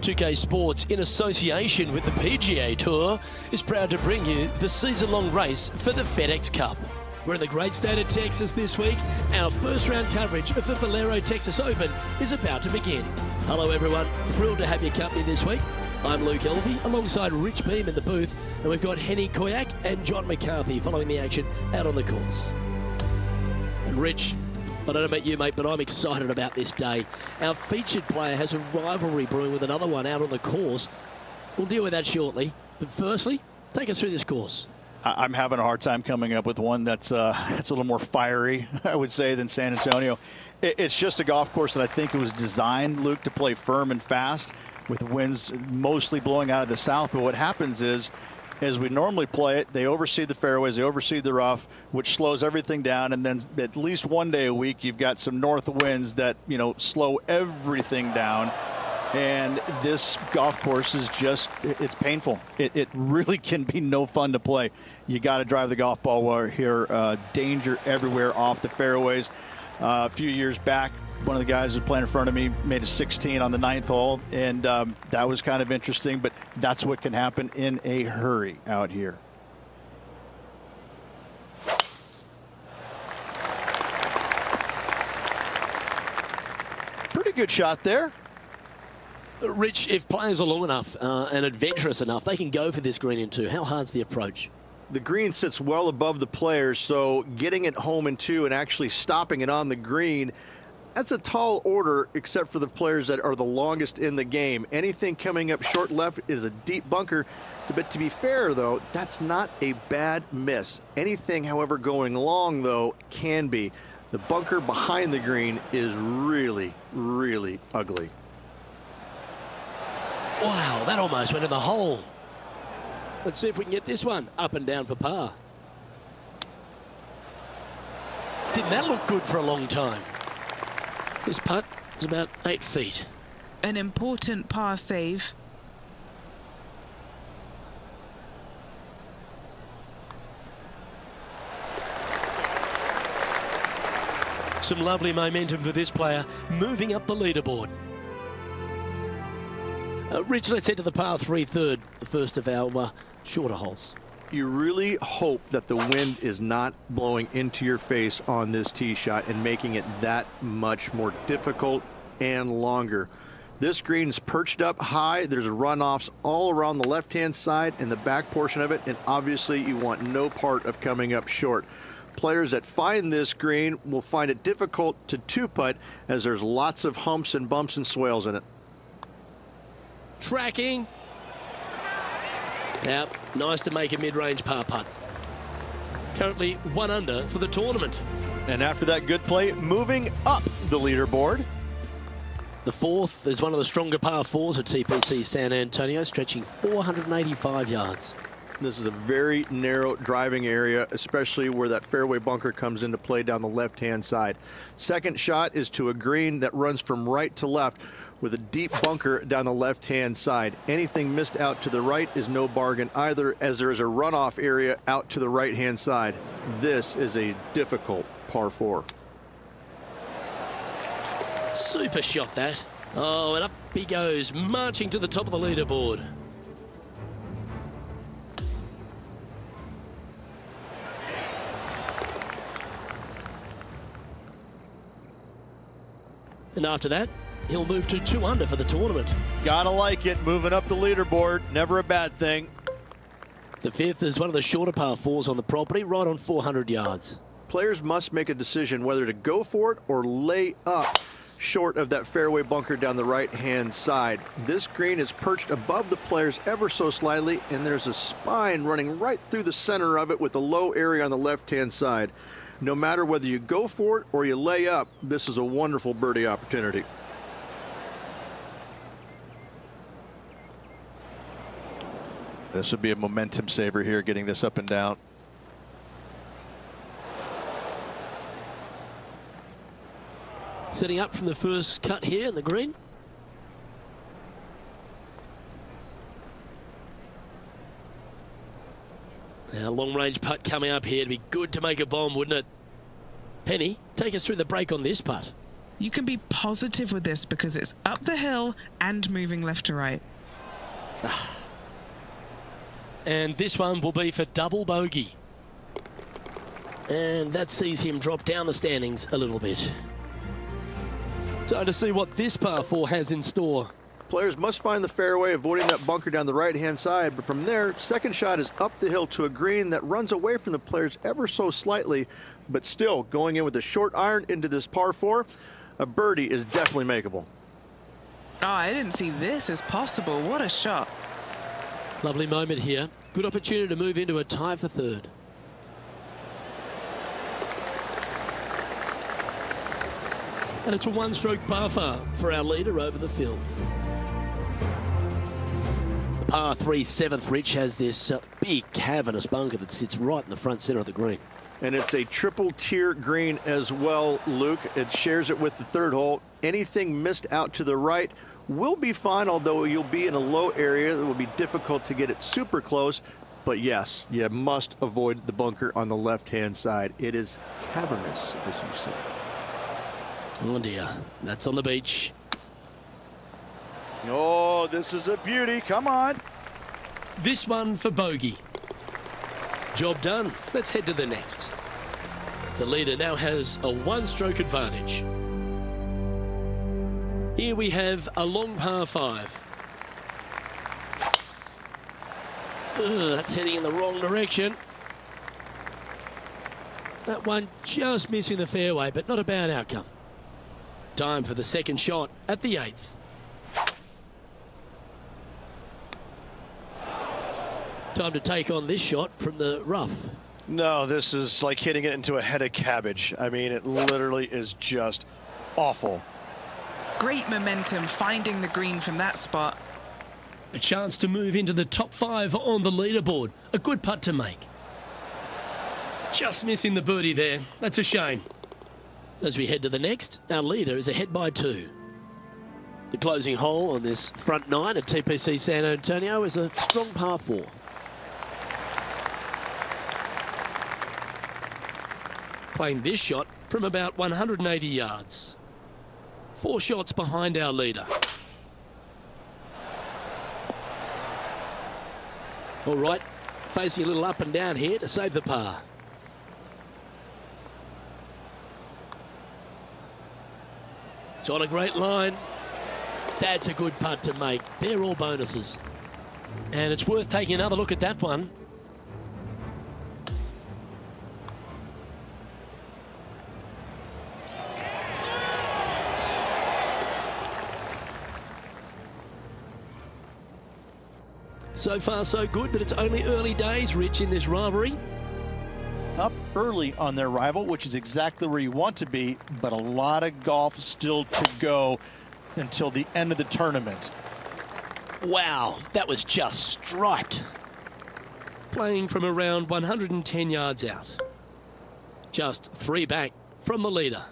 2K Sports, in association with the PGA Tour, is proud to bring you the season-long race for the FedEx Cup. We're in the great state of Texas this week. Our first round coverage of the Valero Texas Open is about to begin. Hello everyone, thrilled to have your company this week. I'm Luke Elvey, alongside Rich Beam in the booth, and we've got Henny Koyak and John McCarthy following the action out on the course. And Rich, I don't know about you, mate, but I'm excited about this day. Our featured player has a rivalry brewing with another one out on the course. We'll deal with that shortly. But firstly, take us through this course. I'm having a hard time coming up with one that's a little more fiery, I would say, than San Antonio. It's just a golf course that I think it was designed, Luke, to play firm and fast with winds mostly blowing out of the south. But what happens is, as we normally play it, they overseed the fairways, they overseed the rough, which slows everything down. And then at least one day a week, you've got some north winds that, slow everything down. And this golf course is just, it's painful. It really can be no fun to play. You got to drive the golf ball here. Danger everywhere off the fairways. A few years back, one of the guys who was playing in front of me made a 16 on the 9th hole, and that was kind of interesting, but that's what can happen in a hurry out here. Pretty good shot there. Rich, if players are long enough and adventurous enough, they can go for this green in two. How hard's the approach? The green sits well above the players, so getting it home in two and actually stopping it on the green, that's a tall order, except for the players that are the longest in the game. Anything coming up short left is a deep bunker. But to be fair, though, that's not a bad miss. Anything, however, going long, though, can be. The bunker behind the green is really, really ugly. Wow, that almost went in the hole. Let's see if we can get this one up and down for par. Didn't that look good for a long time? This putt is about 8 feet. An important par save. Some lovely momentum for this player, moving up the leaderboard. Rich, let's head to the par 3 third, the first of our shorter holes. You really hope that the wind is not blowing into your face on this tee shot and making it that much more difficult and longer. This green's perched up high. There's runoffs all around the left-hand side and the back portion of it, and obviously you want no part of coming up short. Players that find this green will find it difficult to two-putt, as there's lots of humps and bumps and swales in it. Tracking. Now, nice to make a mid-range par putt. Currently 1 under for the tournament. And after that good play, moving up the leaderboard. The fourth is one of the stronger par 4s at TPC San Antonio, stretching 485 yards. This is a very narrow driving area, especially where that fairway bunker comes into play down the left-hand side. Second shot is to a green that runs from right to left with a deep bunker down the left-hand side. Anything missed out to the right is no bargain either, as there is a runoff area out to the right-hand side. This is a difficult par 4. Super shot that. Oh, and up he goes, marching to the top of the leaderboard. And after that, he'll move to 2 under for the tournament. Gotta like it, moving up the leaderboard, never a bad thing. The fifth is one of the shorter par 4s on the property, right on 400 yards. Players must make a decision whether to go for it or lay up short of that fairway bunker down the right-hand side. This green is perched above the players ever so slightly, and there's a spine running right through the center of it with a low area on the left-hand side. No matter whether you go for it or you lay up, this is a wonderful birdie opportunity. This would be a momentum saver here, getting this up and down. Setting up from the first cut here in the green. Now, long-range putt coming up here. It'd be good to make a bomb, wouldn't it? Henny, take us through the break on this putt. You can be positive with this because it's up the hill and moving left to right. And this one will be for double bogey. And that sees him drop down the standings a little bit. Time to see what this par 4 has in store. Players must find the fairway, avoiding that bunker down the right-hand side, but from there, second shot is up the hill to a green that runs away from the players ever so slightly, but still going in with a short iron into this par 4, a birdie is definitely makeable. Oh, I didn't see this as possible. What a shot. Lovely moment here. Good opportunity to move into a tie for third. And it's a one-stroke par 4 for our leader over the field. The par 3 7th, Rich, has this big cavernous bunker that sits right in the front centre of the green. And it's a triple tier green as well, Luke. It shares it with the third hole. Anything missed out to the right will be fine, although you'll be in a low area that will be difficult to get it super close. But yes, you must avoid the bunker on the left-hand side. It is cavernous, as you say. Oh dear, that's on the beach. Oh, this is a beauty. Come on. This one for bogey. Job done. Let's head to the next. The leader now has a one-stroke advantage. Here we have a long par 5. That's heading in the wrong direction. That one just missing the fairway, but not a bad outcome. Time for the second shot at the 8th. Time to take on this shot from the rough. No, this is like hitting it into a head of cabbage. I mean, it literally is just awful. Great momentum finding the green from that spot. A chance to move into the top 5 on the leaderboard. A good putt to make. Just missing the birdie there. That's a shame. As we head to the next, our leader is ahead by 2. The closing hole on this front 9 at TPC San Antonio is a strong par 4. Playing this shot from about 180 yards. 4 shots behind our leader. All right, facing a little up and down here to save the par. It's on a great line. That's a good putt to make. They're all bonuses. And it's worth taking another look at that one. So far, so good, but it's only early days, Rich, in this rivalry. Up early on their rival, which is exactly where you want to be, but a lot of golf still to go until the end of the tournament. Wow, that was just striped. Playing from around 110 yards out. Just 3 back from the leader.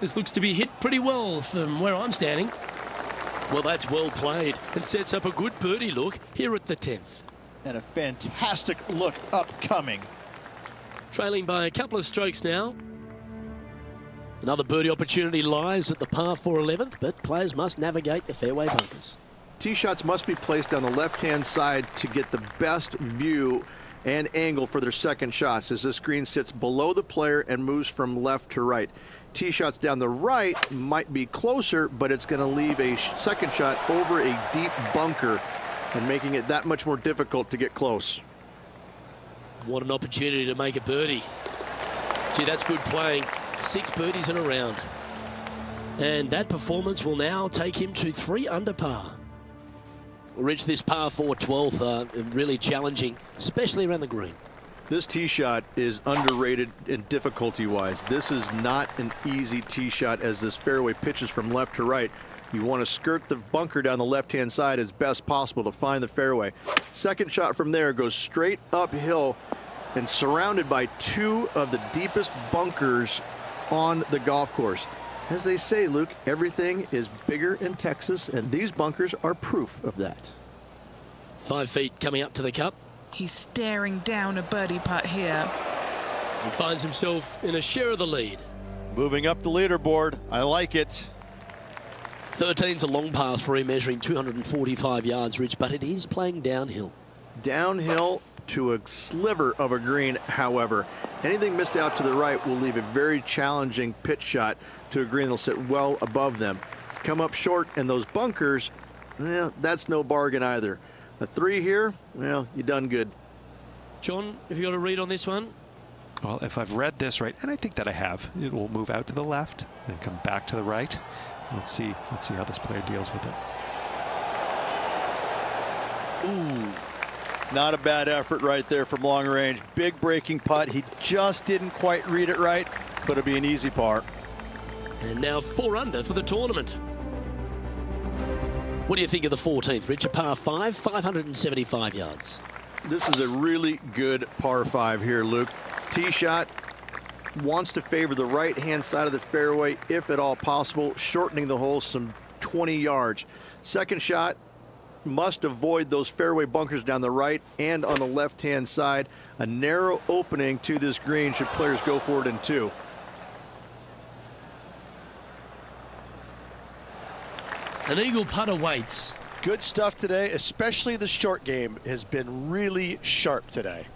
This looks to be hit pretty well from where I'm standing. Well, that's well played and sets up a good birdie look here at the 10th. And a fantastic look upcoming. Trailing by a couple of strokes now. Another birdie opportunity lies at the par 4 11th, but players must navigate the fairway bunkers. Tee shots must be placed on the left-hand side to get the best view and angle for their second shots, as this green sits below the player and moves from left to right. Tee shots down the right might be closer, but it's going to leave a second shot over a deep bunker and making it that much more difficult to get close. What an opportunity to make a birdie. Gee, that's good playing. 6 birdies in a round. And that performance will now take him to 3 under par. We'll reach this par 4 12th, really challenging, especially around the green. This tee shot is underrated in difficulty-wise. This is not an easy tee shot as this fairway pitches from left to right. You want to skirt the bunker down the left-hand side as best possible to find the fairway. Second shot from there goes straight uphill and surrounded by 2 of the deepest bunkers on the golf course. As they say, Luke, everything is bigger in Texas, and these bunkers are proof of that. 5 feet coming up to the cup. He's staring down a birdie putt here. He finds himself in a share of the lead. Moving up the leaderboard. I like it. 13's a long par 3 measuring 245 yards, Rich, but it is playing downhill. Downhill to a sliver of a green, however. Anything missed out to the right will leave a very challenging pitch shot to a green that'll sit well above them. Come up short, and those bunkers, that's no bargain either. A 3 here, well, you done good. John, have you got a read on this one? Well, if I've read this right, and I think that I have, it will move out to the left and come back to the right. Let's see how this player deals with it. Ooh. Not a bad effort right there from long range. Big breaking putt. He just didn't quite read it right, but it'll be an easy par. And now 4 under for the tournament. What do you think of the 14th, Rich? A par 5, 575 yards. This is a really good par 5 here, Luke. Tee shot wants to favor the right-hand side of the fairway, if at all possible, shortening the hole some 20 yards. Second shot must avoid those fairway bunkers down the right and on the left-hand side. A narrow opening to this green should players go for it in 2. An eagle putt awaits. Good stuff today, especially the short game has been really sharp today.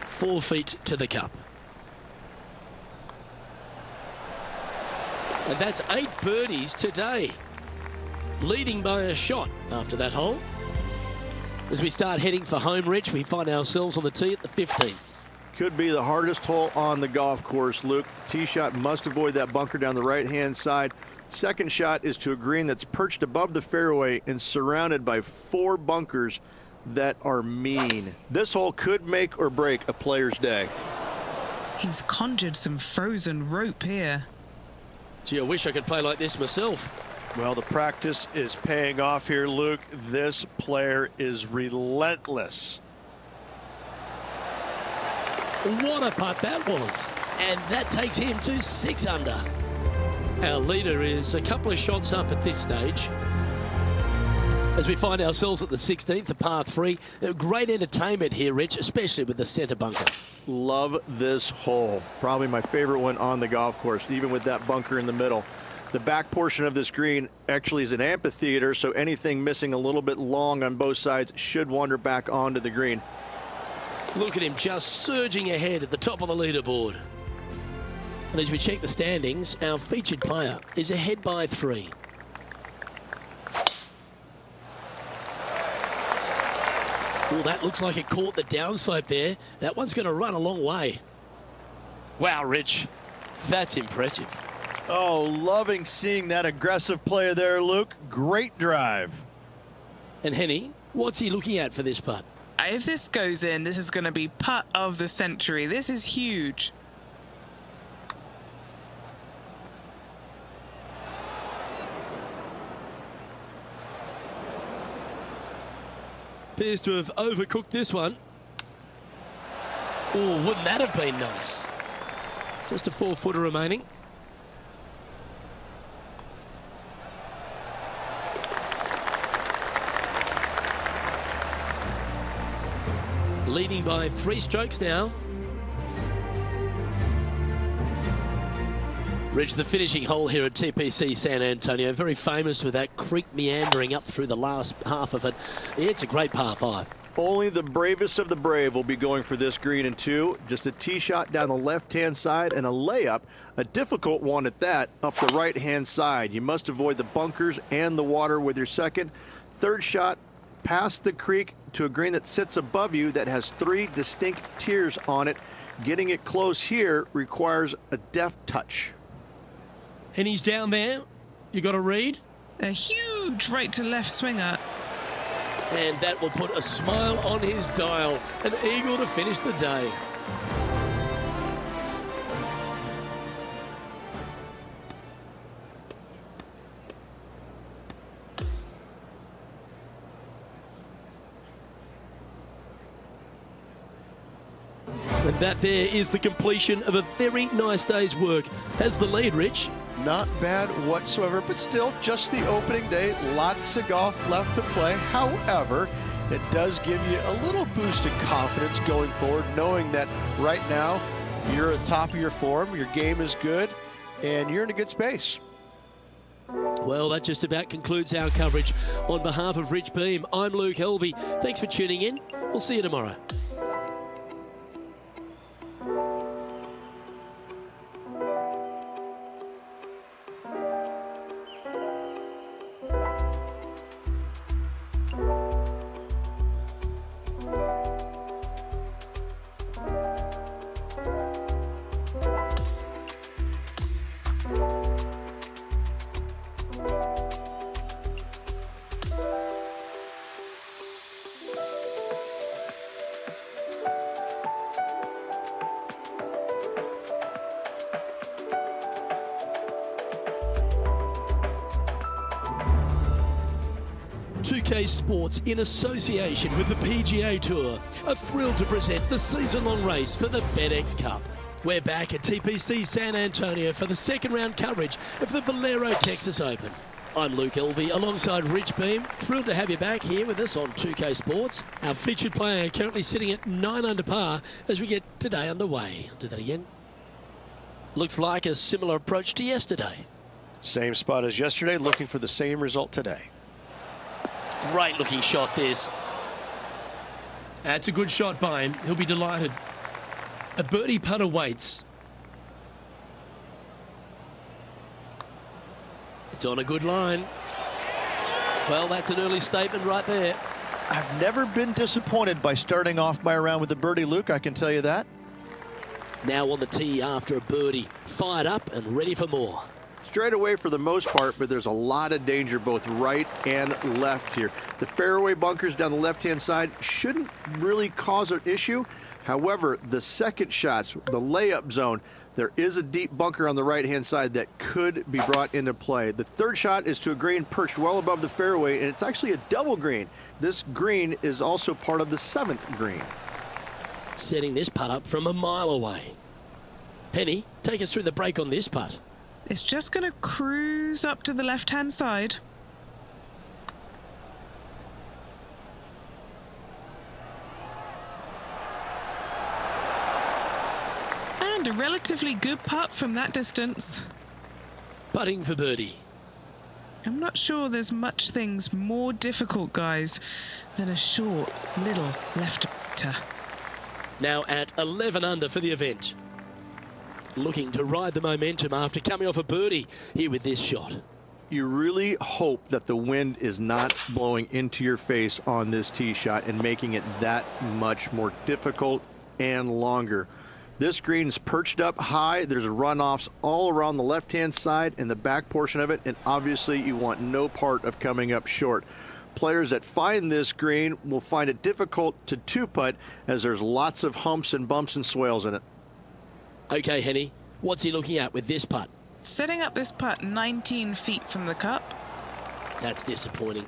Four feet to the cup. And that's 8 birdies today. Leading by a shot after that hole. As we start heading for home, Rich, we find ourselves on the tee at the 15th. Could be the hardest hole on the golf course, Luke. Tee shot must avoid that bunker down the right-hand side. Second shot is to a green that's perched above the fairway and surrounded by 4 bunkers that are mean. This hole could make or break a player's day. He's conjured some frozen rope here. Gee, I wish I could play like this myself. Well, the practice is paying off here, Luke. This player is relentless. What a putt that was. And that takes him to 6 under. Our leader is a couple of shots up at this stage. As we find ourselves at the 16th, the par 3. Great entertainment here, Rich, especially with the centre bunker. Love this hole. Probably my favorite one on the golf course, even with that bunker in the middle. The back portion of this green actually is an amphitheater, so anything missing a little bit long on both sides should wander back onto the green. Look at him just surging ahead at the top of the leaderboard. And as we check the standings, our featured player is ahead by 3. Well, that looks like it caught the downslope there. That one's going to run a long way. Wow, Rich, that's impressive. Oh, loving seeing that aggressive play there, Luke. Great drive. And Henny, what's he looking at for this putt? If this goes in, this is going to be putt of the century. This is huge. Appears to have overcooked this one. Oh, wouldn't that have been nice? Just a 4-footer remaining. Leading by 3 strokes now. Rich, the finishing hole here at TPC San Antonio, very famous with that creek meandering up through the last half of it. It's a great par 5. Only the bravest of the brave will be going for this green in 2. Just a tee shot down the left-hand side and a layup, a difficult one at that, up the right-hand side. You must avoid the bunkers and the water with your second. Third shot past the creek to a green that sits above you that has 3 distinct tiers on it. Getting it close here requires a deft touch. And he's down there. You got a read? A huge right to left swinger. And that will put a smile on his dial. An eagle to finish the day. And that there is the completion of a very nice day's work. Has the lead, Rich? Not bad whatsoever, but still just the opening day. Lots of golf left to play. However, it does give you a little boost of confidence going forward, knowing that right now you're at the top of your form, your game is good, and you're in a good space. Well, that just about concludes our coverage. On behalf of Rich Beam, I'm Luke Helvey. Thanks for tuning in. We'll see you tomorrow. Sports in association with the PGA Tour are thrilled to present the season-long race for the FedEx Cup. We're back at TPC San Antonio for the second round coverage of the Valero Texas Open. I'm Luke Helvey alongside Rich Beam. Thrilled to have you back here with us on 2K Sports. Our featured player currently sitting at 9 under par as we get today underway. I'll do that again. Looks like a similar approach to yesterday. Same spot as yesterday, looking for the same result today. Great looking shot this. That's a good shot by him. He'll be delighted. A birdie putt awaits. It's on a good line. Well, that's an early statement right there. I've never been disappointed by starting off my round with a birdie, Luke, I can tell you that. Now on the tee after a birdie. Fired up and ready for more. Straight away for the most part, but there's a lot of danger both right and left here. The fairway bunkers down the left-hand side shouldn't really cause an issue. However, the second shots, the layup zone, there is a deep bunker on the right-hand side that could be brought into play. The third shot is to a green perched well above the fairway, and it's actually a double green. This green is also part of the 7th green. Setting this putt up from a mile away. Penny, take us through the break on this putt. It's just going to cruise up to the left-hand side. And a relatively good putt from that distance. Putting for birdie. I'm not sure there's much things more difficult, guys, than a short, little left-er. Now at 11 under for the event. Looking to ride the momentum after coming off a birdie here with this shot. You really hope that the wind is not blowing into your face on this tee shot and making it that much more difficult and longer. This green's perched up high. There's runoffs all around the left-hand side and the back portion of it, and obviously you want no part of coming up short. Players that find this green will find it difficult to two-putt as there's lots of humps and bumps and swales in it. Okay, Henny, what's he looking at with this putt? Setting up this putt 19 feet from the cup. That's disappointing.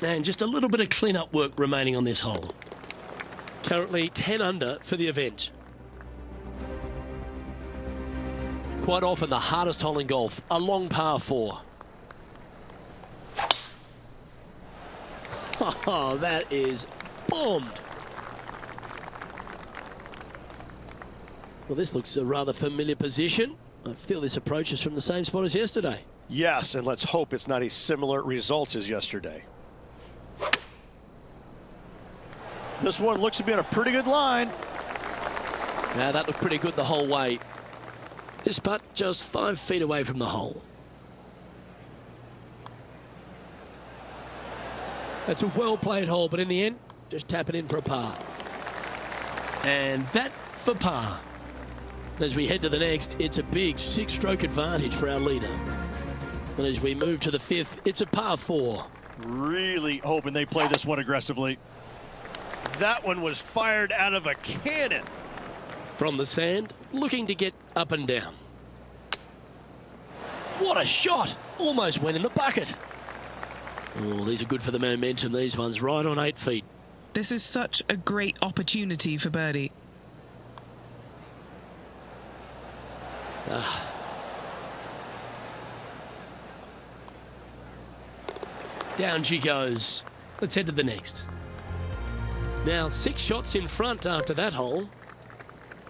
And just a little bit of clean-up work remaining on this hole. Currently 10 under for the event. Quite often the hardest hole in golf, a long par 4. Oh, that is bombed. Well, this looks a rather familiar position. I feel this approach is from the same spot as yesterday. Yes, and let's hope it's not a similar result as yesterday. This one looks to be on a pretty good line. Now that looked pretty good the whole way. This putt just 5 feet away from the hole. That's a well-played hole, but in the end, just tap it in for a par. And that for par. As we head to the next, it's a big 6-stroke advantage for our leader. And as we move to the 5th, it's a par 4. Really hoping they play this one aggressively. That one was fired out of a cannon. From the sand, looking to get up and down. What a shot! Almost went in the bucket. Oh, these are good for the momentum, these ones, right on 8 feet. This is such a great opportunity for birdie. Down she goes. Let's head to the next. Now 6 shots in front after that hole.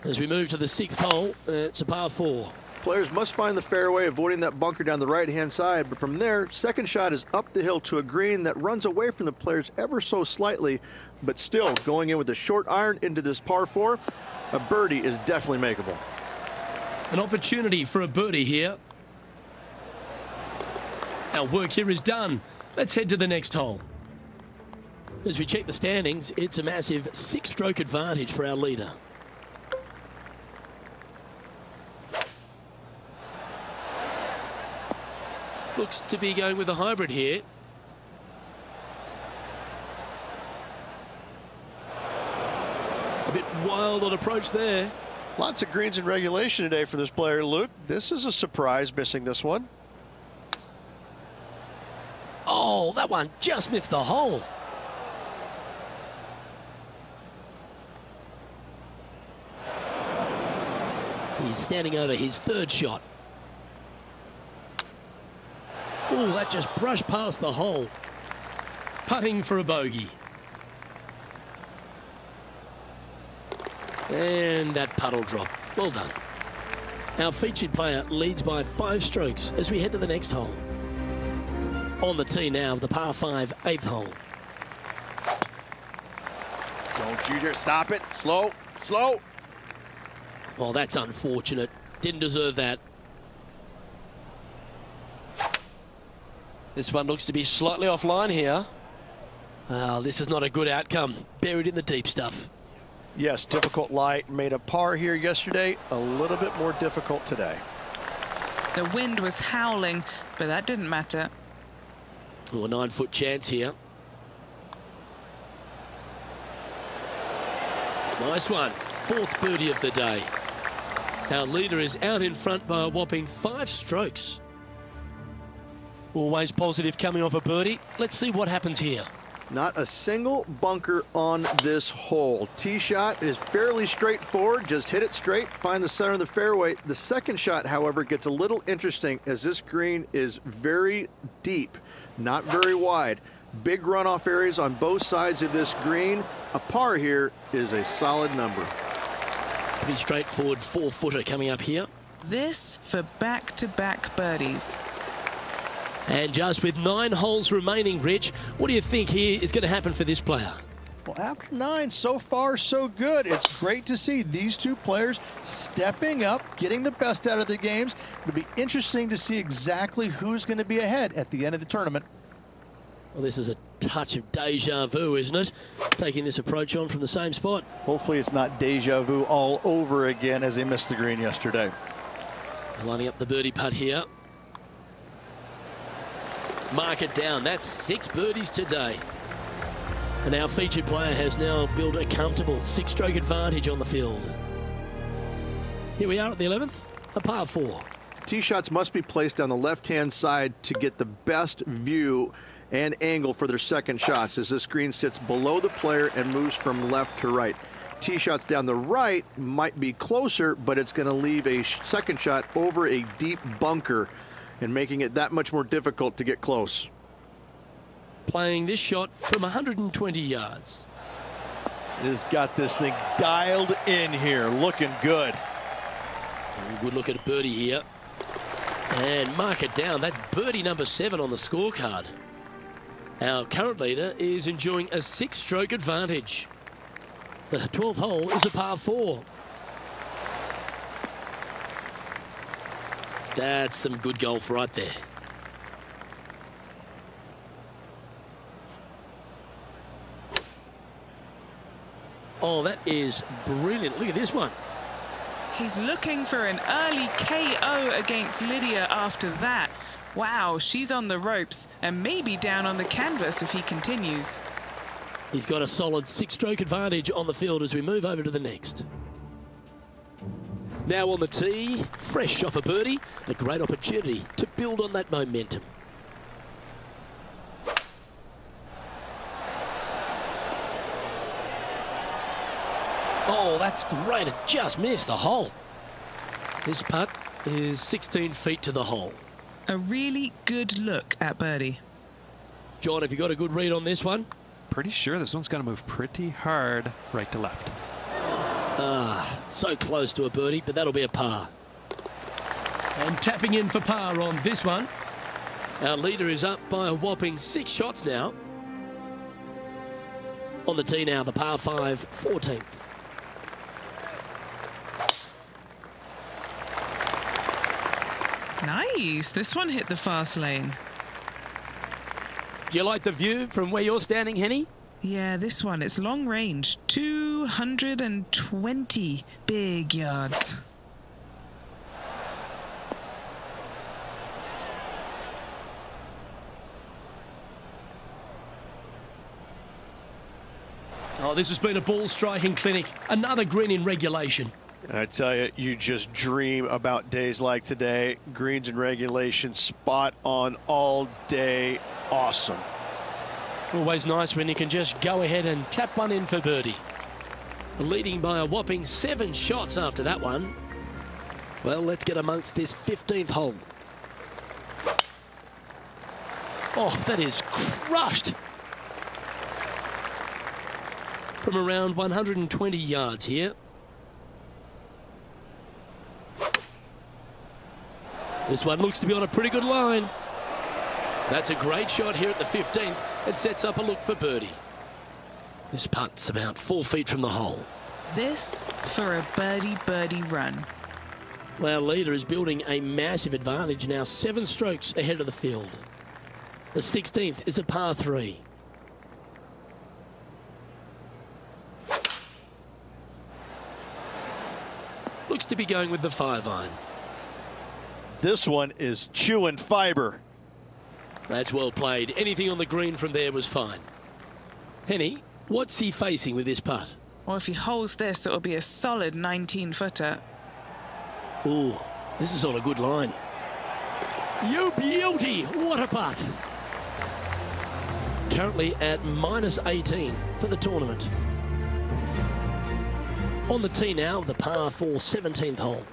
As we move to the 6th hole, it's a par 4. Players must find the fairway, avoiding that bunker down the right-hand side. But from there, second shot is up the hill to a green that runs away from the players ever so slightly, but still going in with a short iron into this par 4. A birdie is definitely makeable. An opportunity for a birdie here. Our work here is done. Let's head to the next hole. As we check the standings, it's a massive 6-stroke advantage for our leader. Looks to be going with a hybrid here. A bit wild on approach there. Lots of greens in regulation today for this player, Luke. This is a surprise, missing this one. Oh, that one just missed the hole. He's standing over his 3rd shot. Oh, that just brushed past the hole. Putting for a bogey. And that puddle drop. Well done. Our featured player leads by 5 strokes as we head to the next hole. On the tee now, the par 5 8th hole. Don't you just stop it. Slow, slow. Oh, that's unfortunate. Didn't deserve that. This one looks to be slightly offline here. This is not a good outcome. Buried in the deep stuff. Yes, difficult lie. Made a par here yesterday. A little bit more difficult today. The wind was howling, but that didn't matter. Oh, a 9-foot chance here. Nice one. 4th birdie of the day. Our leader is out in front by a whopping 5 strokes. Always positive coming off a birdie. Let's see what happens here. Not a single bunker on this hole. Tee shot is fairly straightforward. Just hit it straight, find the center of the fairway. The second shot, however, gets a little interesting as this green is very deep, not very wide. Big runoff areas on both sides of this green. A par here is a solid number. Pretty straightforward 4-footer coming up here. This for back-to-back birdies. And just with 9 holes remaining, Rich, what do you think here is going to happen for this player? Well, after 9, so far, so good. It's great to see these 2 players stepping up, getting the best out of the games. It'll be interesting to see exactly who's going to be ahead at the end of the tournament. Well, this is a touch of deja vu, isn't it? Taking this approach on from the same spot. Hopefully it's not deja vu all over again as they missed the green yesterday. Lining up the birdie putt here. Mark it down. That's 6 birdies today. And our featured player has now built a comfortable 6-stroke advantage on the field. Here we are at the 11th, a par 4. Tee shots must be placed on the left-hand side to get the best view and angle for their second shots as this green sits below the player and moves from left to right. Tee shots down the right might be closer, but it's going to leave a second shot over a deep bunker and making it that much more difficult to get close. Playing this shot from 120 yards. It has got this thing dialed in here, looking good. Good look at a birdie here. And mark it down. That's birdie number 7 on the scorecard. Our current leader is enjoying a 6-stroke advantage. The 12th hole is a par 4. That's some good golf right there. Oh, that is brilliant. Look at this one. He's looking for an early KO against Lydia after that. Wow, she's on the ropes and maybe down on the canvas if he continues. He's got a solid 6-stroke advantage on the field as we move over to the next. Now on the tee, fresh off a birdie, a great opportunity to build on that momentum. Oh, that's great. It just missed the hole. This putt is 16 feet to the hole. A really good look at birdie. John, have you got a good read on this one? Pretty sure this one's going to move pretty hard right to left. So close to a birdie, but that'll be a par. And tapping in for par on this one. Our leader is up by a whopping 6 shots now. On the tee now, the par 5, 14th. Nice. This one hit the fast lane. Do you like the view from where you're standing, Henny? Yeah, this one, it's long range. 220 big yards. Oh, this has been a ball striking clinic. Another green in regulation. I tell you, you just dream about days like today. Greens and regulation, spot on all day. Awesome. Always nice when you can just go ahead and tap one in for birdie. Leading by a whopping 7 shots after that one. Well, let's get amongst this 15th hole. Oh, that is crushed. From around 120 yards here. This one looks to be on a pretty good line. That's a great shot here at the 15th and sets up a look for birdie. This putt's about 4 feet from the hole. This for a birdie run. Well, our leader is building a massive advantage now, 7 strokes ahead of the field. The 16th is a par 3. Looks to be going with the 5-iron. This one is chewing fiber. That's well played. Anything on the green from there was fine. Henny, what's he facing with this putt? Well, if he holds this, it'll be a solid 19-footer. Ooh, this is on a good line. You beauty! What a putt! Currently at minus 18 for the tournament. On the tee now, the par 4 17th hole.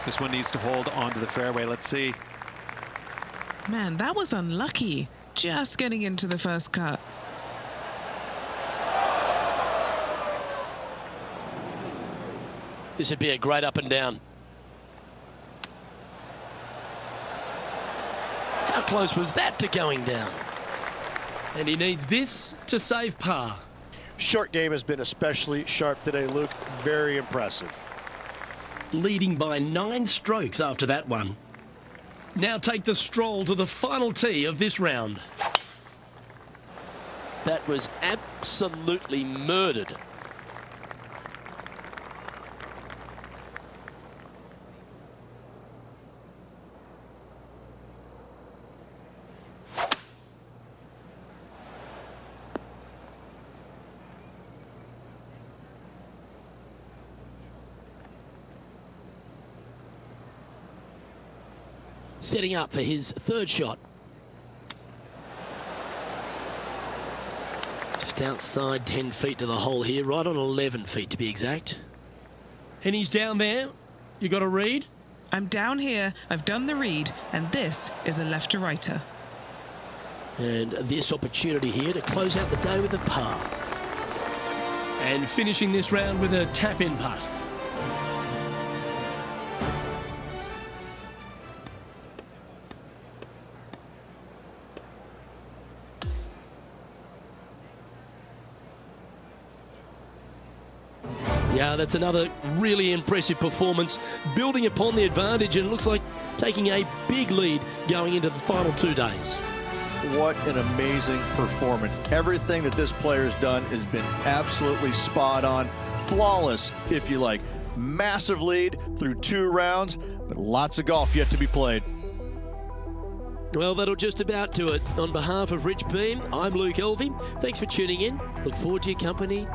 This one needs to hold onto the fairway. Let's see. Man, that was unlucky. Just getting into the first cut. This would be a great up and down. How close was that to going down? And he needs this to save par. Short game has been especially sharp today, Luke. Very impressive. Leading by 9 strokes after that one. Now take the stroll to the final tee of this round. That was absolutely murdered. Setting up for his 3rd shot. Just outside 10 feet to the hole here, right on 11 feet to be exact. And he's down there. You got a read? I'm down here, I've done the read, and this is a left to righter. And this opportunity here to close out the day with a par. And finishing this round with a tap-in putt. Yeah, that's another really impressive performance, building upon the advantage, and it looks like taking a big lead going into the final 2 days. What an amazing performance. Everything that this player has done has been absolutely spot on, flawless, if you like. Massive lead through 2 rounds, but lots of golf yet to be played. Well, that'll just about do it. On behalf of Rich Beam, I'm Luke Elvey. Thanks for tuning in. Look forward to your company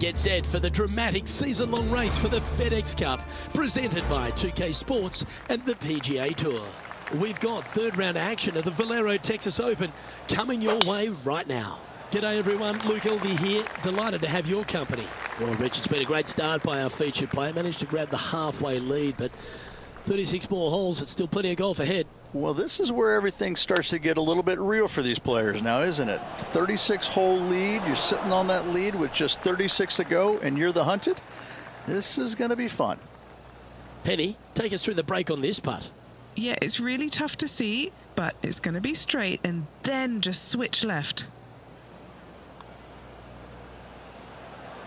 Get set for the dramatic season-long race for the FedEx Cup, presented by 2K Sports and the PGA Tour. We've got third-round action of the Valero Texas Open coming your way right now. G'day everyone, Luke Elvey here, delighted to have your company. Well, Rich, it's been a great start by our featured player, managed to grab the halfway lead, but 36 more holes, it's still plenty of golf ahead. Well, this is where everything starts to get a little bit real for these players now, isn't it? 36-hole lead, you're sitting on that lead with just 36 to go, and you're the hunted. This is going to be fun. Penny, take us through the break on this putt. Yeah, it's really tough to see, but it's going to be straight and then just switch left.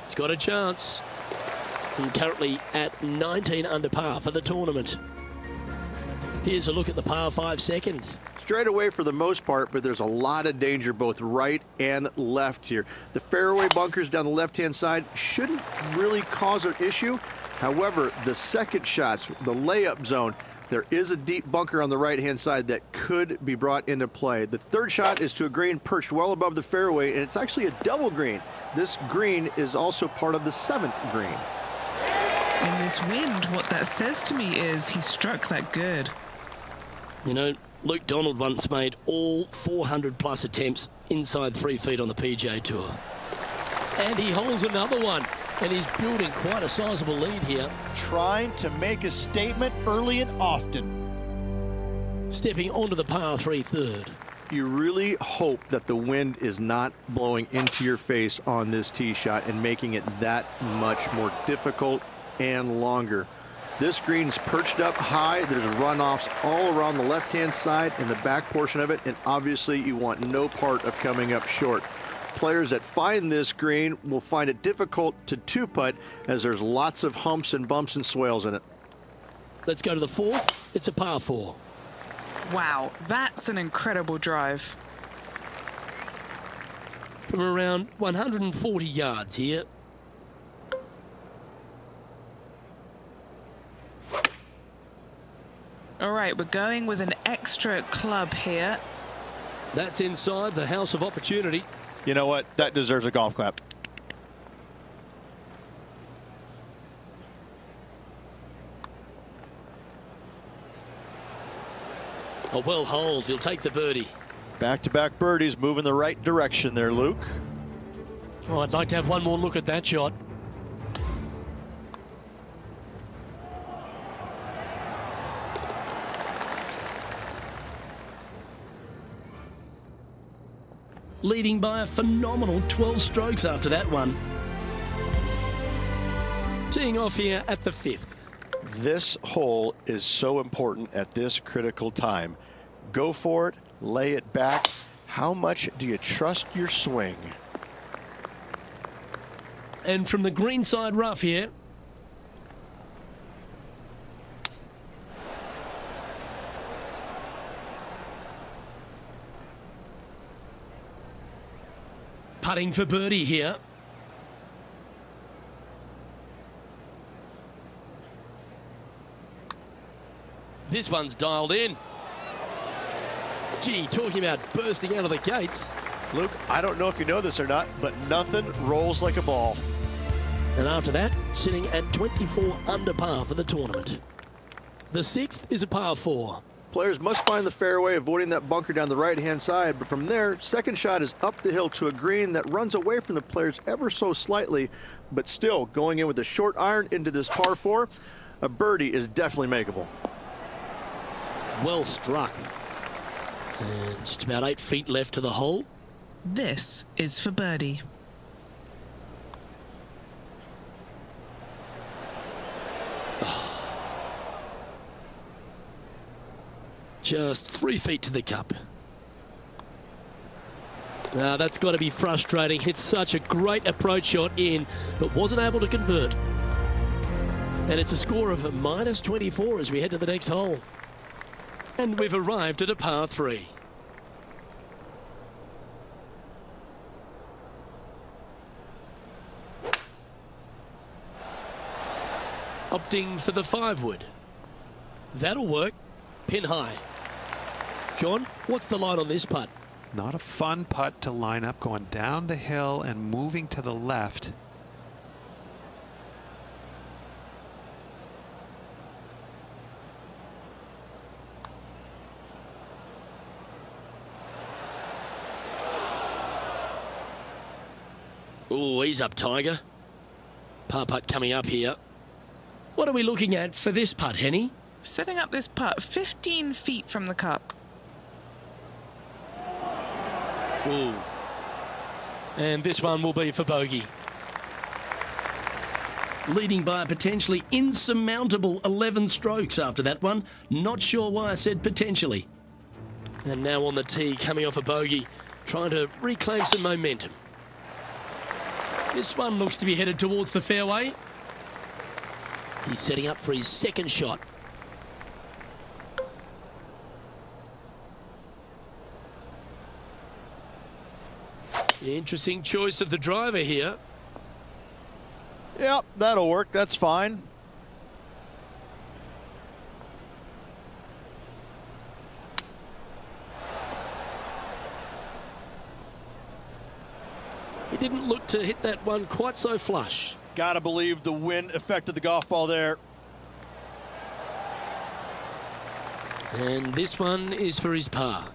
It's got a chance. And currently at 19 under par for the tournament. Here's a look at the par 5 second. Straight away for the most part, but there's a lot of danger both right and left here. The fairway bunkers down the left-hand side shouldn't really cause an issue. However, the second shots, the layup zone, there is a deep bunker on the right-hand side that could be brought into play. The third shot is to a green perched well above the fairway, and it's actually a double green. This green is also part of the 7th green. In this wind, what that says to me is he struck that good. You know, Luke Donald once made all 400-plus attempts inside 3 feet on the PGA Tour. And he holds another one, and he's building quite a sizable lead here. Trying to make a statement early and often. Stepping onto the par 3 third. You really hope that the wind is not blowing into your face on this tee shot and making it that much more difficult and longer. This green's perched up high. There's runoffs all around the left-hand side and the back portion of it, and obviously you want no part of coming up short. Players that find this green will find it difficult to two-putt as there's lots of humps and bumps and swales in it. Let's go to the 4th. It's a par 4. Wow, that's an incredible drive. From around 140 yards here. All right, we're going with an extra club here. That's inside the house of opportunity. You know what? That deserves a golf clap. A well holed, he'll take the birdie. Back-to-back birdies, moving the right direction there, Luke. Oh, I'd like to have one more look at that shot. Leading by a phenomenal 12 strokes after that one. Teeing off here at the 5th. This hole is so important at this critical time. Go for it, lay it back. How much do you trust your swing? And from the greenside rough here. Putting for birdie here. This one's dialed in. Gee, talking about bursting out of the gates. Luke, I don't know if you know this or not, but nothing rolls like a ball. And after that, sitting at 24 under par for the tournament. The 6th is a par 4. Players must find the fairway, avoiding that bunker down the right-hand side. But from there, second shot is up the hill to a green that runs away from the players ever so slightly, but still going in with a short iron into this par 4. A birdie is definitely makeable. Well struck. And just about 8 feet left to the hole. This is for birdie. Just 3 feet to the cup. Now that's got to be frustrating. Hit such a great approach shot in, but wasn't able to convert. And it's a score of -24 as we head to the next hole. And we've arrived at a par 3. Opting for the 5-wood. That'll work. Pin high. John, what's the line on this putt? Not a fun putt to line up, going down the hill and moving to the left. Oh, he's up, Tiger. Par putt coming up here. What are we looking at for this putt, Henny? Setting up this putt 15 feet from the cup. Ooh. And this one will be for bogey. Leading by a potentially insurmountable 11 strokes after that one. Not sure why I said potentially. And now on the tee, coming off a bogey, trying to reclaim some momentum. This one looks to be headed towards the fairway. He's setting up for his second shot. Interesting choice of the driver here. Yep, that'll work. That's fine. He didn't look to hit that one quite so flush. Gotta believe the wind affected the golf ball there. And this one is for his par.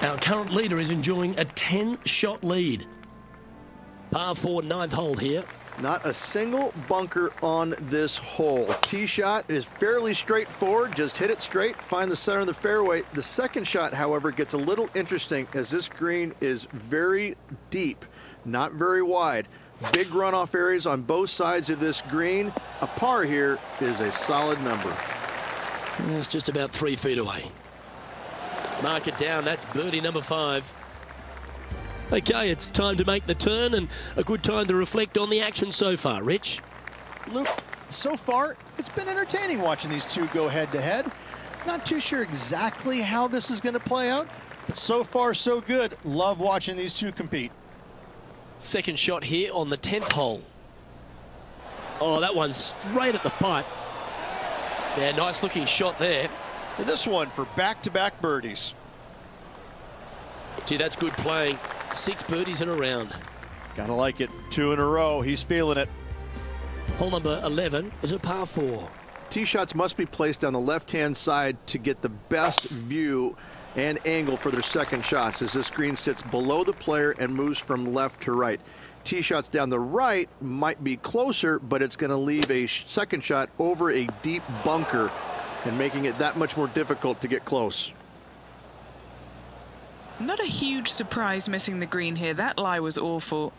Our current leader is enjoying a 10-shot lead. Par 4, 9th hole here. Not a single bunker on this hole. Tee shot is fairly straightforward. Just hit it straight, find the center of the fairway. The second shot, however, gets a little interesting as this green is very deep, not very wide. Big runoff areas on both sides of this green. A par here is a solid number. It's just about 3 feet away. Mark it down. That's birdie number 5. Okay, it's time to make the turn and a good time to reflect on the action so far. Rich? Luke, so far, it's been entertaining watching these two go head-to-head. Not too sure exactly how this is going to play out, but so far, so good. Love watching these two compete. Second shot here on the 10th hole. Oh, that one's straight at the pipe. Yeah, nice looking shot there. And this one for back-to-back birdies. Gee, that's good playing. 6 birdies in a round. Gotta like it. 2 in a row. He's feeling it. Hole number 11 is a par 4. Tee shots must be placed on the left-hand side to get the best view and angle for their second shots as this green sits below the player and moves from left to right. Tee shots down the right might be closer, but it's going to leave a second shot over a deep bunker and making it that much more difficult to get close. Not a huge surprise missing the green here. That lie was awful.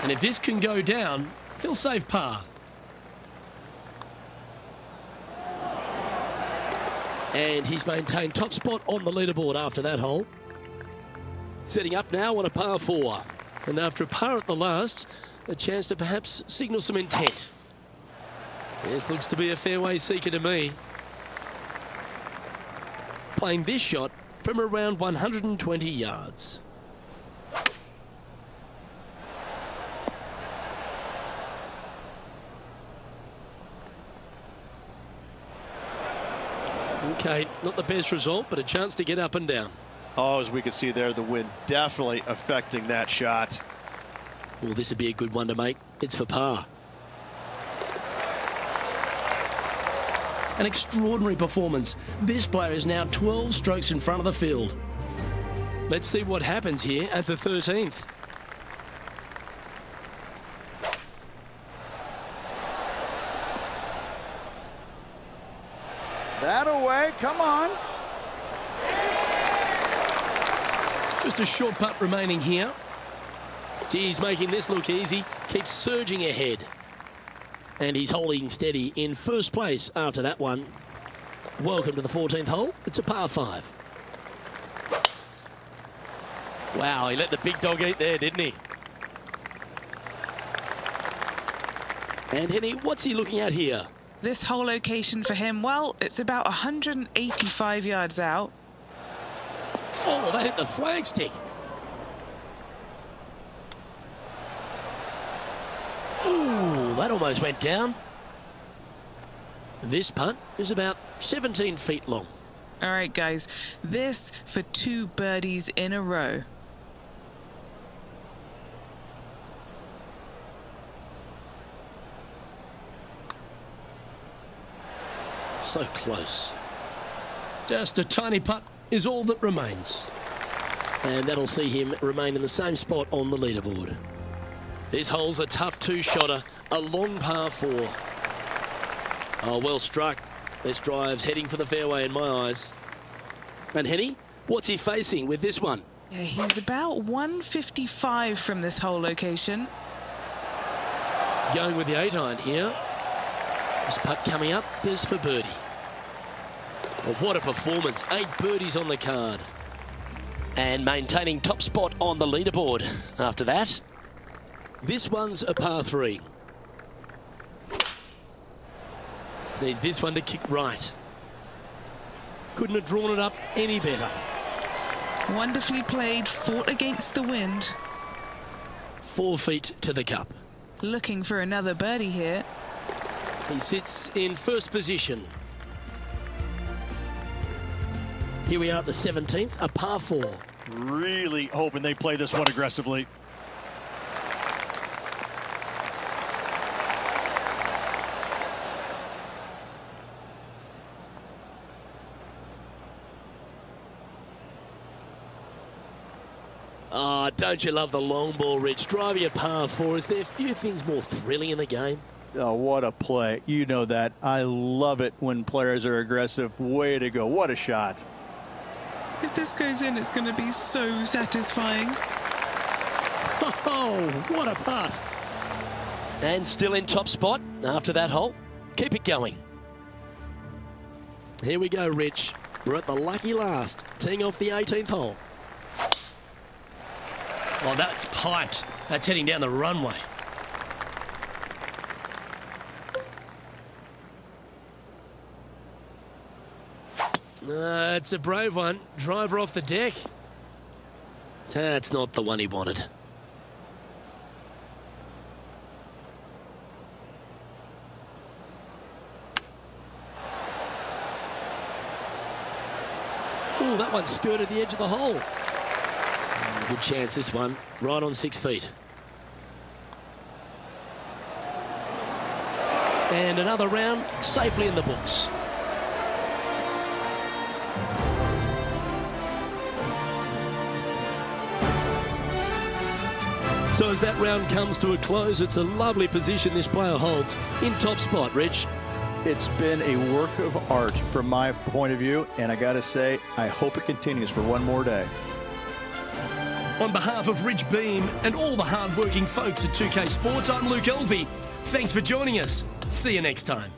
And if this can go down, he'll save par. And he's maintained top spot on the leaderboard after that hole. Setting up now on a par 4. And after a par at the last, a chance to perhaps signal some intent. This looks to be a fairway seeker to me. Playing this shot from around 120 yards. Okay, not the best result, but a chance to get up and down. Oh, as we can see there, the wind definitely affecting that shot. Well, this would be a good one to make. It's for par. An extraordinary performance. This player is now 12 strokes in front of the field. Let's see what happens here at the 13th. That away, come on. Just a short putt remaining here. Gee, he's making this look easy. Keeps surging ahead. And he's holding steady in first place after that one. Welcome to the 14th hole. It's a par 5. Wow, he let the big dog eat there, didn't he? And Henny, what's he looking at here? This whole location for him, well, it's about 185 yards out. Oh, that hit the flagstick. Ooh, that almost went down. This putt is about 17 feet long. All right, guys, this for 2 birdies in a row. So close. Just a tiny putt is all that remains. And that'll see him remain in the same spot on the leaderboard. This hole's a tough two-shotter, a long par 4. Oh, well struck. This drive's heading for the fairway in my eyes. And Henny, what's he facing with this one? Yeah, he's about 155 from this hole location. Going with the 8-iron here. This putt coming up is for birdie. Well, what a performance. 8 birdies on the card. And maintaining top spot on the leaderboard after that. This one's a par 3. Needs this one to kick right. Couldn't have drawn it up any better. Wonderfully played, fought against the wind. 4 feet to the cup. Looking for another birdie here. He sits in first position. Here we are at the 17th, a par 4. Really hoping they play this one aggressively. Ah, don't you love the long ball, Rich? Driving a par 4. Is there a few things more thrilling in the game? Oh, what a play. You know that. I love it when players are aggressive. Way to go. What a shot. If this goes in, it's going to be so satisfying. Oh, what a putt. And still in top spot after that hole. Keep it going. Here we go, Rich. We're at the lucky last, teeing off the 18th hole. Oh, that's piped. That's heading down the runway. It's a brave one. Driver off the deck. That's not the one he wanted. Oh, that one skirted the edge of the hole. Good chance, this one. Right on 6 feet. And another round safely in the books. So as that round comes to a close, it's a lovely position this player holds in top spot, Rich. It's been a work of art from my point of view, and I got to say, I hope it continues for one more day. On behalf of Rich Beam and all the hard-working folks at 2K Sports, I'm Luke Elvey. Thanks for joining us. See you next time.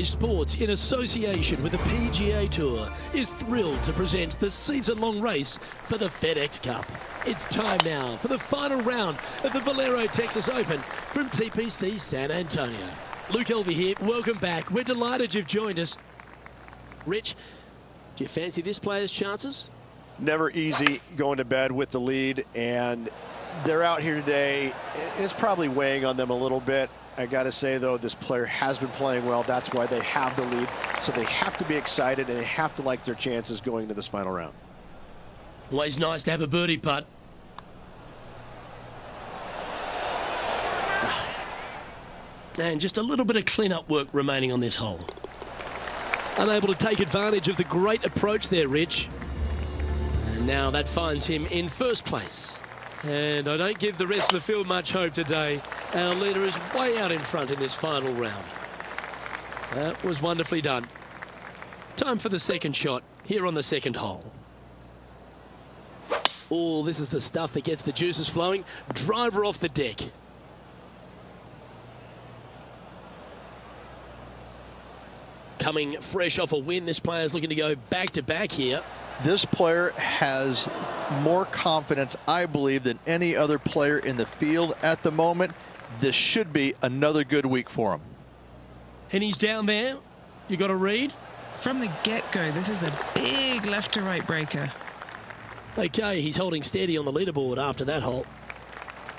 Sports, in association with the PGA Tour, is thrilled to present the season-long race for the FedEx Cup. It's time now for the final round of the Valero Texas Open from TPC San Antonio. Luke Elvey here. Welcome back. We're delighted you've joined us. Rich, do you fancy this player's chances? Never easy going to bed with the lead, and they're out here today. It's probably weighing on them a little bit. I got to say, though, this player has been playing well. That's why they have the lead. So they have to be excited, and they have to like their chances going into this final round. Always nice to have a birdie putt. And just a little bit of clean-up work remaining on this hole. Unable to take advantage of the great approach there, Rich. And now that finds him in first place. And I don't give the rest of the field much hope today. Our leader is way out in front in this final round. That was wonderfully done. Time for the second shot here on the second hole. Oh, this is the stuff that gets the juices flowing. Driver off the deck. Coming fresh off a win, this player's looking to go back-to-back here. This player has more confidence, I believe, than any other player in the field at the moment. This should be another good week for him. And he's down there. You got to read. From the get-go, this is a big left to right breaker. Okay, he's holding steady on the leaderboard after that hole.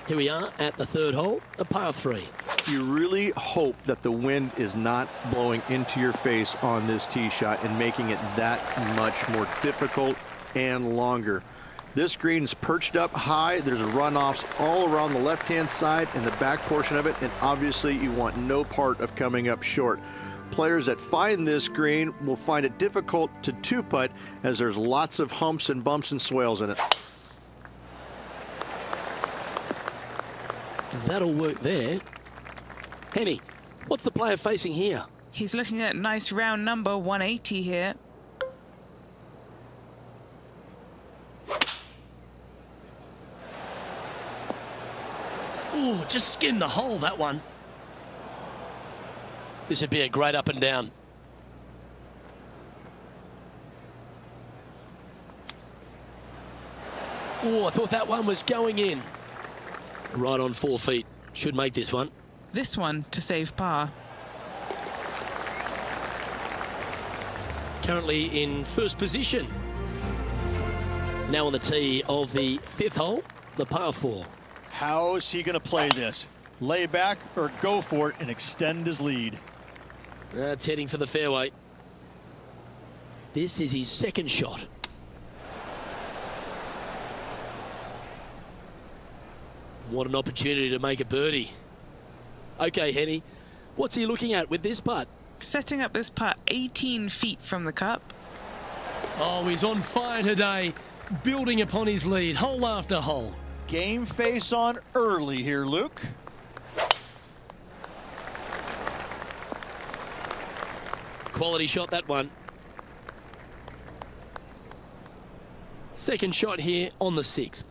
Here we are at the third hole, a par 3. You really hope that the wind is not blowing into your face on this tee shot and making it that much more difficult and longer. This green's perched up high. There's runoffs all around the left-hand side and the back portion of it, and obviously you want no part of coming up short. Players that find this green will find it difficult to two-putt as there's lots of humps and bumps and swales in it. That'll work there. Henny, what's the player facing here? He's looking at nice round number 180 here. Ooh, just skinned the hole, that one. This would be a great up and down. Oh, I thought that one was going in. Right on 4 feet. Should make this one. This one to save par. Currently in first position. Now on the tee of the 5th hole, the par 4. How is he going to play this? Lay back or go for it and extend his lead? That's heading for the fairway. This is his second shot. What an opportunity to make a birdie. Okay, Henny, what's he looking at with this putt? Setting up this putt 18 feet from the cup. Oh, he's on fire today, building upon his lead, hole after hole. Game face on early here, Luke. Quality shot, that one. Second shot here on the 6th.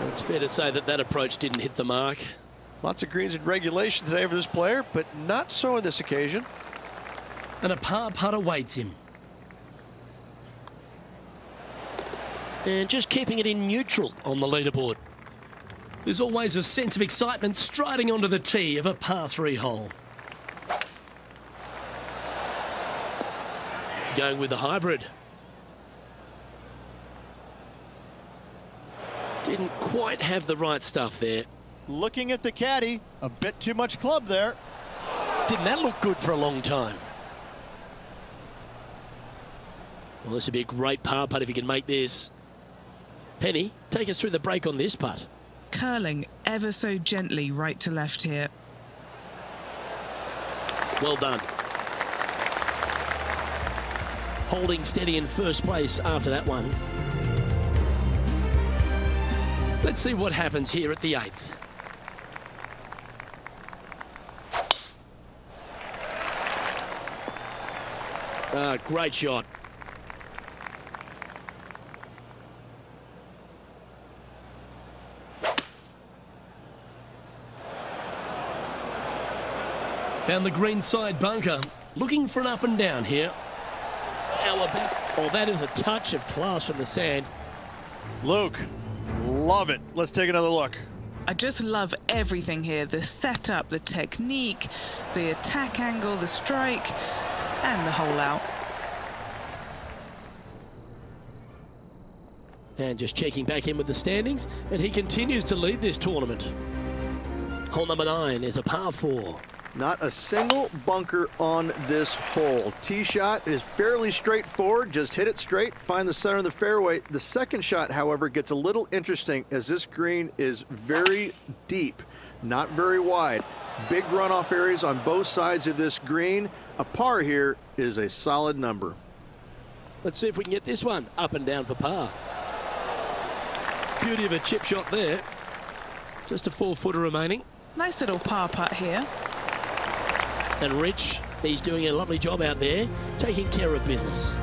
It's fair to say that that approach didn't hit the mark. Lots of greens in regulation today for this player, but not so on this occasion. And a par putt awaits him. And just keeping it in neutral on the leaderboard. There's always a sense of excitement striding onto the tee of a par 3 hole. Going with the hybrid. Didn't quite have the right stuff there. Looking at the caddy, a bit too much club there. Didn't that look good for a long time? Well, this would be a great par putt if he can make this. Henny, take us through the break on this putt. Curling ever so gently right to left here. Well done. Holding steady in first place after that one. Let's see what happens here at the 8th. Great shot. Found the green side bunker. Looking for an up and down here. How about... Oh, that is a touch of class from the sand. Luke, love it. Let's take another look. I just love everything here. The setup, the technique, the attack angle, the strike, and the hole out. And just checking back in with the standings, and he continues to lead this tournament. Hole number 9 is a par 4. Not a single bunker on this hole. Tee shot is fairly straightforward. Just hit it straight, find the center of the fairway. The second shot, however, gets a little interesting as this green is very deep, not very wide. Big runoff areas on both sides of this green. A par here is a solid number. Let's see if we can get this one up and down for par. Beauty of a chip shot there. Just a 4-footer remaining. Nice little par putt here. And Rich He's doing a lovely job out there, taking care of business.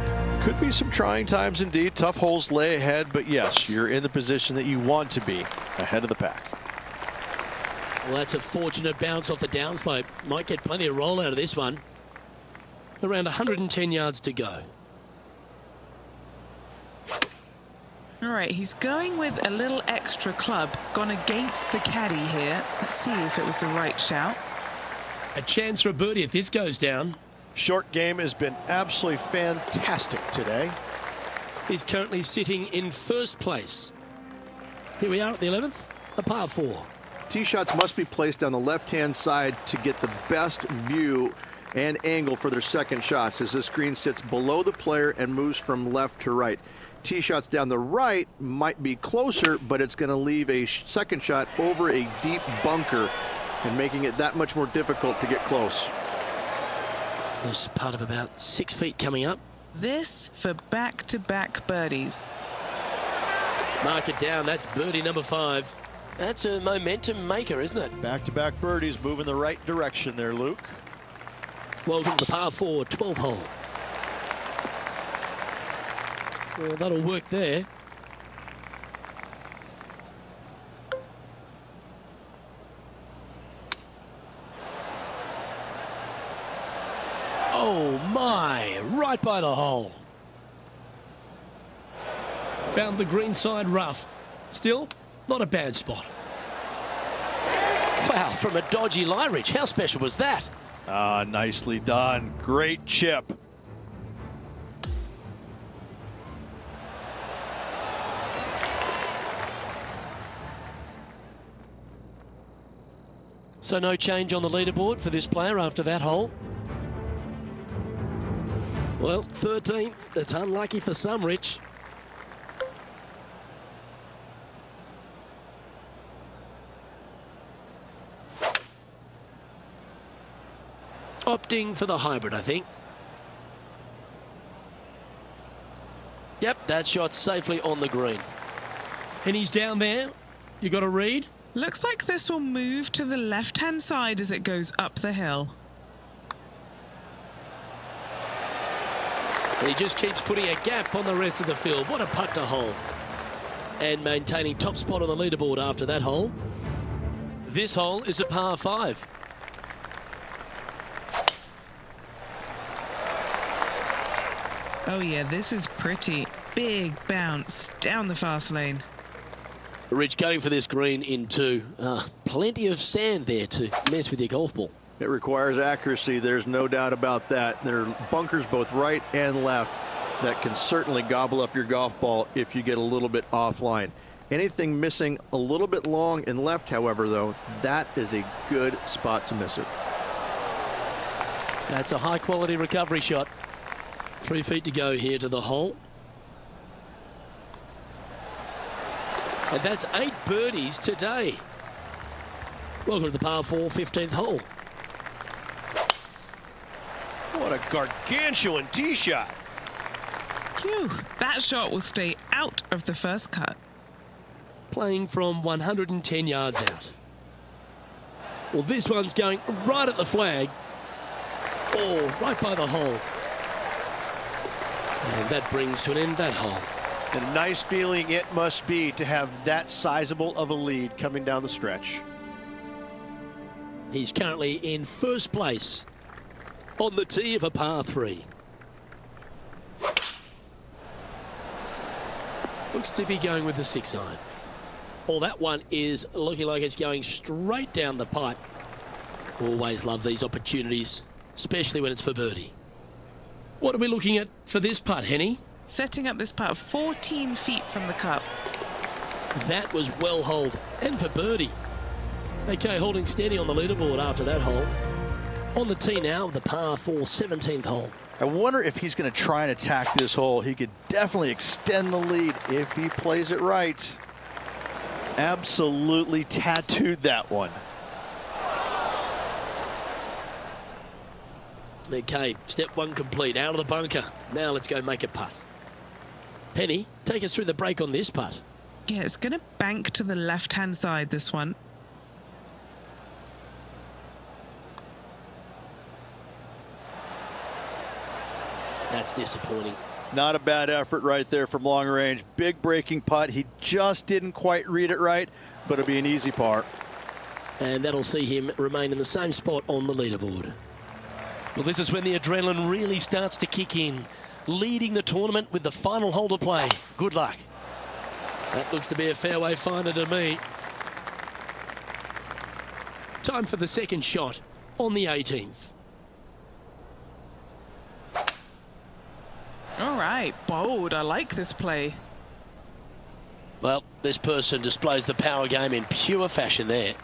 Could be some trying times indeed. Tough holes lay ahead, but yes, you're in the position that you want to be, ahead of the pack. Well, that's a fortunate bounce off the downslope. Might get plenty of roll out of this one. Around 110 yards to go. All right, he's going with a little extra club, gone against the caddy here. Let's see if it was the right shout. A chance for a birdie if this goes down. Short game has been absolutely fantastic today. He's currently sitting in first place. Here we are at the 11th, a par 4. Tee shots must be placed on the left-hand side to get the best view and angle for their second shots, as this green sits below the player and moves from left to right. Tee shots down the right might be closer, but it's going to leave a second shot over a deep bunker and making it that much more difficult to get close. There's part of about 6 feet coming up. This for back-to-back birdies. Mark it down, that's birdie number 5. That's a momentum maker, isn't it? Back-to-back birdies move in the right direction there, Luke. Welcome to the par 4 12th hole. Well, that'll work there. Oh my, right by the hole. Found the green side rough. Still, not a bad spot. Wow, from a dodgy lie ridge. How special was that? Ah, nicely done. Great chip. So no change on the leaderboard for this player after that hole. Well, 13th. It's unlucky for some, Rich. Opting for the hybrid, I think. Yep, that shot's safely on the green. And he's down there. You got a read? Looks like this will move to the left-hand side as it goes up the hill. He just keeps putting a gap on the rest of the field. What a putt to hole. And maintaining top spot on the leaderboard after that hole. This hole is a par 5. Oh yeah, this is pretty. Big bounce down the fast lane. Rich going for this green in 2. Plenty of sand there to mess with your golf ball. It requires accuracy, there's no doubt about that. There are bunkers both right and left that can certainly gobble up your golf ball if you get a little bit offline. Anything missing a little bit long and left, however, though, that is a good spot to miss it. That's a high quality recovery shot. 3 feet to go here to the hole. And that's 8 birdies today. Welcome to the par 4 15th hole. What a gargantuan tee shot. Phew, that shot will stay out of the first cut. Playing from 110 yards out. Well, this one's going right at the flag. Oh, right by the hole. And that brings to an end that hole. And a nice feeling it must be to have that sizable of a lead coming down the stretch. He's currently in first place on the tee of a par 3. Looks to be going with the 6-iron. Well, that one is looking like it's going straight down the pipe. Always love these opportunities, especially when it's for birdie. What are we looking at for this putt, Henny? Setting up this putt 14 feet from the cup. That was well holed, and for birdie. Okay, holding steady on the leaderboard after that hole. On the tee now, the par 4 17th hole. I wonder if he's going to try and attack this hole. He could definitely extend the lead if he plays it right. Absolutely tattooed that one. Okay, step 1 complete, out of the bunker. Now let's go make a putt. Penny, take us through the break on this putt. Yeah, it's going to bank to the left-hand side, this one. That's disappointing. Not a bad effort right there from long range. Big breaking putt. He just didn't quite read it right, but it'll be an easy par. And that'll see him remain in the same spot on the leaderboard. Well, this is when the adrenaline really starts to kick in. Leading the tournament with the final hole to play. Good luck. That looks to be a fairway finder to me. Time for the second shot on the 18th. All right, bold. I like this play. Well, this person displays the power game in pure fashion there.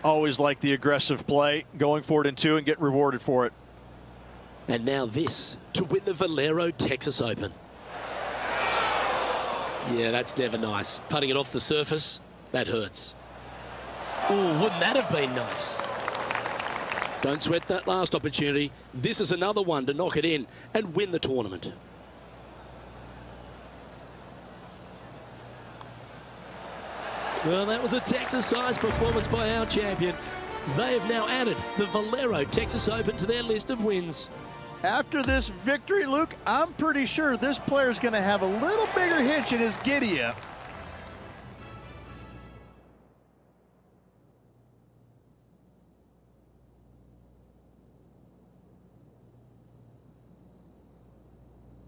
Always like the aggressive play, going for it in 2 and get rewarded for it. And now this to win the Valero Texas Open. Yeah, that's never nice. Putting it off the surface, that hurts. Oh, wouldn't that have been nice? Don't sweat that last opportunity. This is another one to knock it in and win the tournament. Well, that was a Texas-sized performance by our champion. They have now added the Valero Texas Open to their list of wins. After this victory, Luke, I'm pretty sure this player's going to have a little bigger hitch in his giddy-up.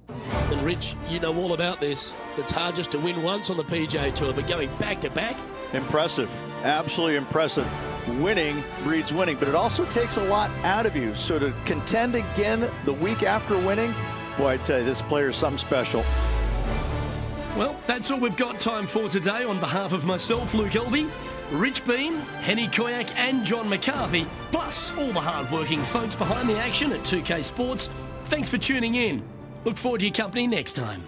And Rich, you know all about this. It's hard just to win once on the PGA Tour, but going back-to-back? Impressive. Absolutely impressive. Winning breeds winning, but it also takes a lot out of you. So to contend again the week after winning, boy, I'd say this player is something special. Well, that's all we've got time for today. On behalf of myself, Luke Elvey, Rich Bean, Henny Koyak and John McCarthy, plus all the hard-working folks behind the action at 2K Sports, thanks for tuning in. Look forward to your company next time.